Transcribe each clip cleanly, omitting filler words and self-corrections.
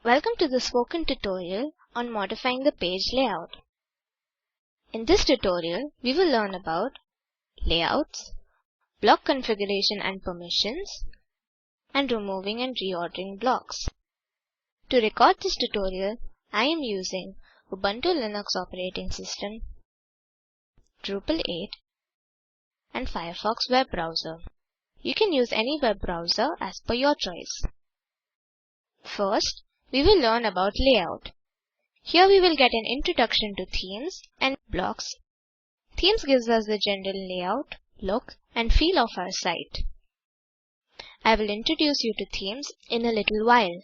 Welcome to the spoken tutorial on modifying the page layout. In this tutorial, we will learn about layouts, block configuration and permissions, and removing and reordering blocks. To record this tutorial, I am using Ubuntu Linux operating system, Drupal 8, and Firefox web browser. You can use any web browser as per your choice. First, we will learn about layout. Here we will get an introduction to themes and blocks. Themes gives us the general layout, look, and feel of our site. I will introduce you to themes in a little while.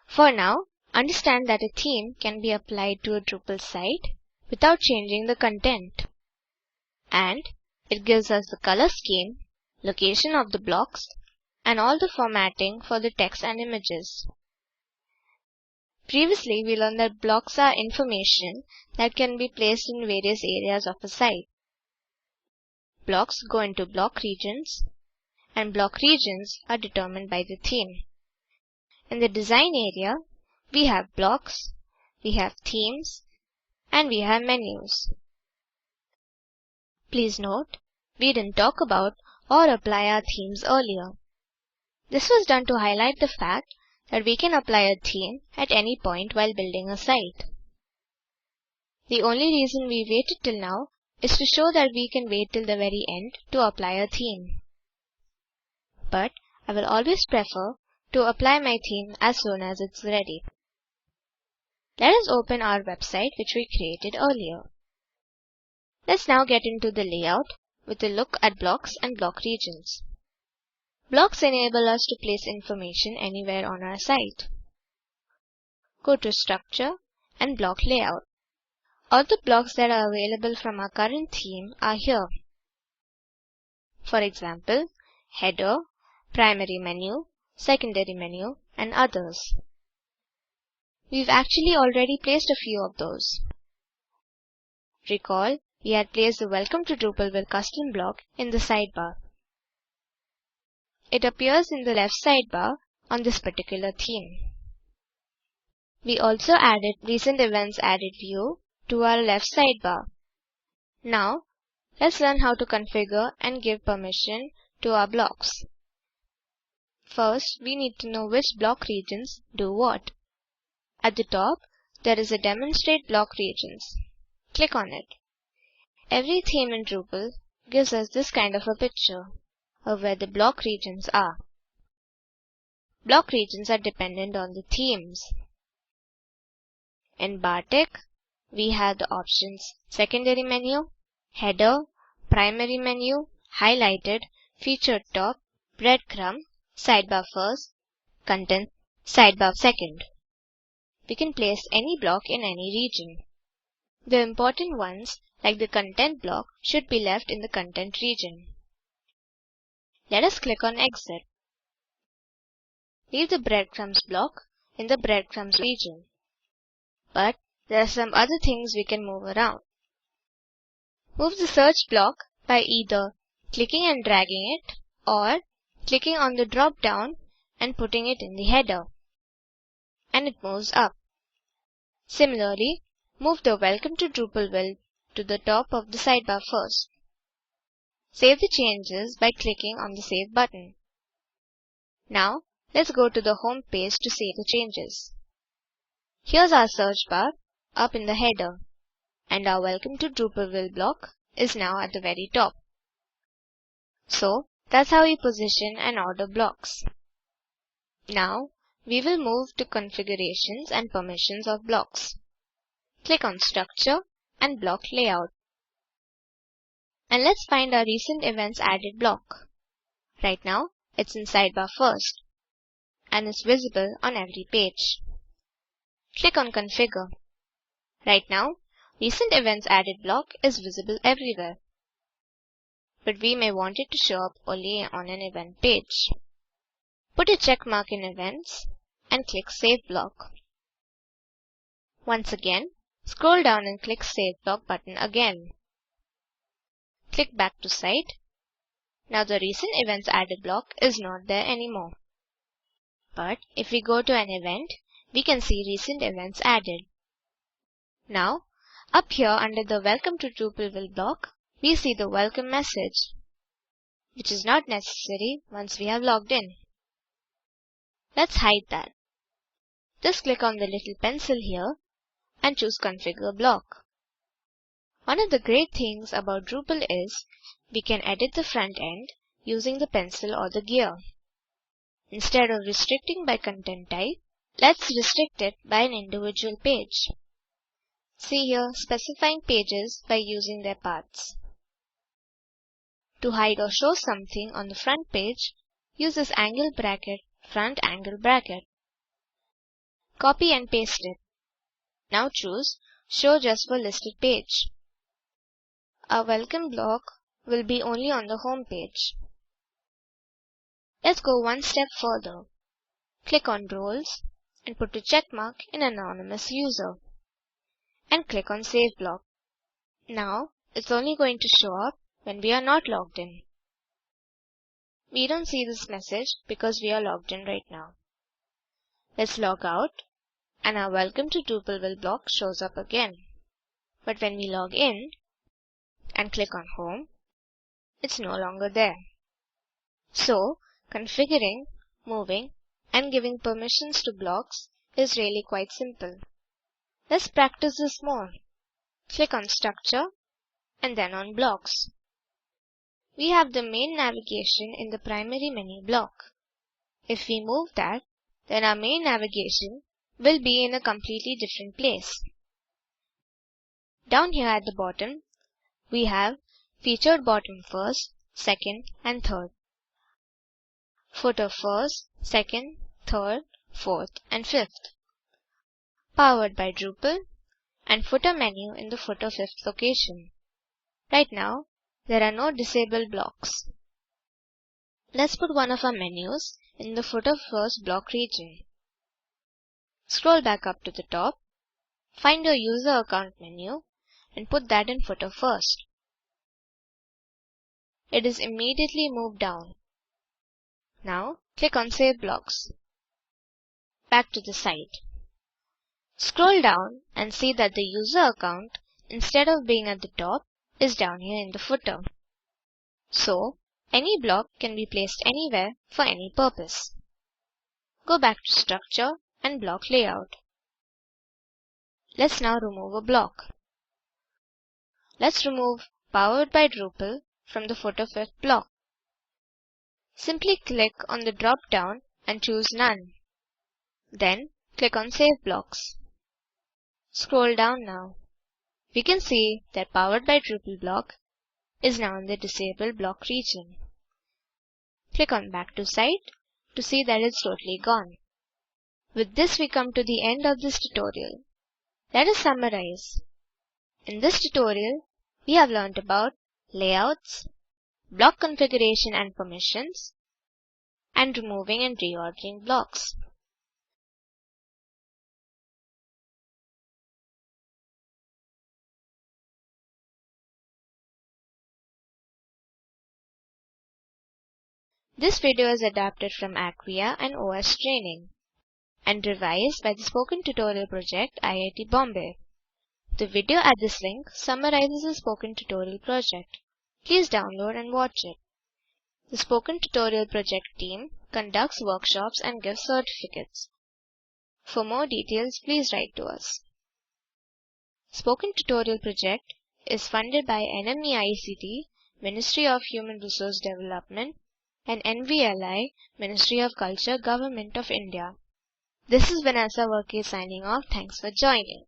For now, understand that a theme can be applied to a Drupal site without changing the content. And it gives us the color scheme, location of the blocks, and all the formatting for the text and images. Previously, we learned that blocks are information that can be placed in various areas of a site. Blocks go into block regions, and block regions are determined by the theme. In the design area, we have blocks, we have themes, and we have menus. Please note, we didn't talk about or apply our themes earlier. This was done to highlight the fact that we can apply a theme at any point while building a site. The only reason we waited till now is to show that we can wait till the very end to apply a theme. But I will always prefer to apply my theme as soon as it's ready. Let us open our website which we created earlier. Let's now get into the layout with a look at blocks and block regions. Blocks enable us to place information anywhere on our site. Go to Structure and Block Layout. All the blocks that are available from our current theme are here. For example, header, primary menu, secondary menu, and others. We've actually already placed a few of those. Recall, we had placed the Welcome to Drupalville custom block in the sidebar. It appears in the left sidebar on this particular theme. We also added Recent Events Added view to our left sidebar. Now, let's learn how to configure and give permission to our blocks. First, we need to know which block regions do what. At the top, there is a Demonstrate Block Regions. Click on it. Every theme in Drupal gives us this kind of a picture of where the block regions are. Block regions are dependent on the themes. In Bartik, we have the options Secondary Menu, Header, Primary Menu, Highlighted, Featured Top, Breadcrumb, Sidebar First, Content, Sidebar Second. We can place any block in any region. The important ones, like the Content block, should be left in the Content region. Let us click on Exit. Leave the Breadcrumbs block in the Breadcrumbs region. But there are some other things we can move around. Move the Search block by either clicking and dragging it or clicking on the drop down and putting it in the header. And it moves up. Similarly, move the Welcome to Drupalville to the top of the sidebar first. Save the changes by clicking on the Save button. Now, let's go to the home page to save the changes. Here's our search bar up in the header, and our Welcome to Drupalville block is now at the very top. So, that's how we position and order blocks. Now, we will move to configurations and permissions of blocks. Click on Structure and Block Layout. And let's find our Recent Events Added block. Right now, it's in Sidebar First, and is visible on every page. Click on Configure. Right now, Recent Events Added block is visible everywhere. But we may want it to show up only on an event page. Put a check mark in Events and click Save Block. Once again, scroll down and click Save Block button again. Click back to Site. Now the Recent Events Added block is not there anymore. But if we go to an event, we can see recent events added. Now, up here under the Welcome to Drupalville block, we see the welcome message, which is not necessary once we have logged in. Let's hide that. Just click on the little pencil here and choose Configure Block. One of the great things about Drupal is we can edit the front end using the pencil or the gear. Instead of restricting by content type, let's restrict it by an individual page. See here, specifying pages by using their paths. To hide or show something on the front page, use this angle bracket, front angle bracket. Copy and paste it. Now choose Show just for listed page. Our welcome block will be only on the home page. Let's go one step further. Click on Roles and put a check mark in Anonymous User. And click on Save Block. Now, it's only going to show up when we are not logged in. We don't see this message because we are logged in right now. Let's log out and our Welcome to Drupalville block shows up again. But when we log in and click on Home, it's no longer there. So, configuring, moving, and giving permissions to blocks is really quite simple. Let's practice this more. Click on Structure and then on Blocks. We have the main navigation in the primary menu block. If we move that, then our main navigation will be in a completely different place. Down here at the bottom, we have Featured Bottom first, second, and third. Footer first, second, third, fourth, and fifth. Powered by Drupal, and footer menu in the footer fifth location. Right now, there are no disabled blocks. Let's put one of our menus in the footer first block region. Scroll back up to the top, find your user account menu, and put that in footer first. It is immediately moved down. Now, click on Save Blocks. Back to the site. Scroll down and see that the user account, instead of being at the top, is down here in the footer. So, any block can be placed anywhere for any purpose. Go back to Structure and Block Layout. Let's now remove a block. Let's remove Powered by Drupal from the footer fifth block. Simply click on the drop-down and choose None. Then, click on Save Blocks. Scroll down now. We can see that Powered by Drupal block is now in the Disabled block region. Click on Back to Site to see that it's totally gone. With this, we come to the end of this tutorial. Let us summarize. In this tutorial, we have learned about layouts, block configuration and permissions, and removing and reordering blocks. This video is adapted from Acquia and OS Training and revised by the Spoken Tutorial Project, IIT Bombay. The video at this link summarizes the Spoken Tutorial project. Please download and watch it. The Spoken Tutorial Project team conducts workshops and gives certificates. For more details, please write to us. Spoken Tutorial Project is funded by NMEICT, Ministry of Human Resource Development, and NVLI, Ministry of Culture, Government of India. This is Vanessa Workey signing off. Thanks for joining.